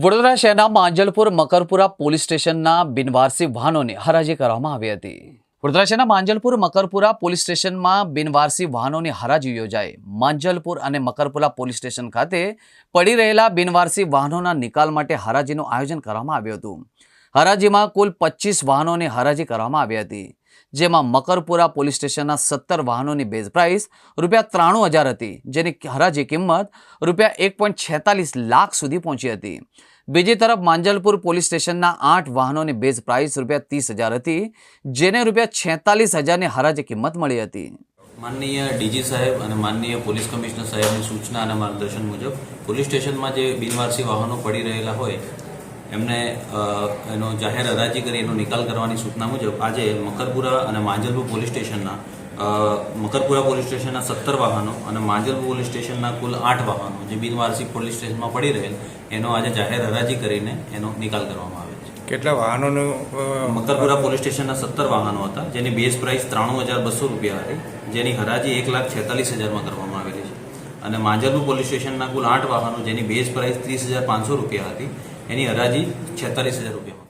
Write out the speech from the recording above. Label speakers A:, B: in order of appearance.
A: વડોદરા શહેરના માંજલપુર મકરપુરા પોલીસ સ્ટેશનના બિનવારસી વાહનોની હરાજી કરવામાં આવી હતી। વડોદરા શહેરના માંજલપુર મકરપુરા પોલીસ સ્ટેશનમાં બિનવારસી વાહનોની હરાજી યોજાઈ। માંજલપુર અને મકરપુરા પોલીસ સ્ટેશન ખાતે પડી રહેલા બિનવારસી વાહનોના નિકાલ માટે હરાજીનું આયોજન કરવામાં આવ્યું હતું। હરાજીમાં કુલ 25 વાહનોની હરાજી કરવામાં આવી હતી, જેમાં મકરપુરા પોલીસ સ્ટેશનના 17 વાહનોની બેઝ પ્રાઇસ ₹93,000 હતી, જેની હરાજી કિંમત ₹1.46 લાખ સુધી પહોંચી હતી। બીજી તરફ માંજલપુર પોલીસ સ્ટેશનના 8 વાહનોની બેઝ પ્રાઇસ ₹30,000 હતી, જેને ₹46,000ની હરાજી કિંમત મળી હતી।
B: માનનીય ડીજી સાહેબ અને માનનીય પોલીસ કમિશનર સાહેબની સૂચના અને માર્ગદર્શન મુજબ પોલીસ સ્ટેશનમાં જે બિનવારસી વાહનો પડી રહેલા હોય એમને એનો જાહેર હરાજી કરી એનો નિકાલ કરવાની સૂચના મુજબ આજે મકરપુરા અને માંજલપુર પોલીસ સ્ટેશનના મકરપુરા પોલીસ સ્ટેશનના 17 વાહનો અને માંજલપુર પોલીસ સ્ટેશનના કુલ 8 વાહનો જે બિનવારસી પોલીસ સ્ટેશનમાં પડી રહેલ એનો આજે જાહેર હરાજી કરીને એનો નિકાલ કરવામાં આવે છે।
C: કેટલા વાહનોનો?
B: મકરપુરા પોલીસ સ્ટેશનના 17 વાહનો હતા, જેની બેઝ પ્રાઇસ ₹93,200 હતી, જેની હરાજી ₹1,46,000માં કરવામાં આવેલી છે। અને માંજલપુર પોલીસ સ્ટેશનના કુલ 8 વાહનો જેની બેઝ પ્રાઇસ ₹30,500 હતી, એની હરાજી ₹46,000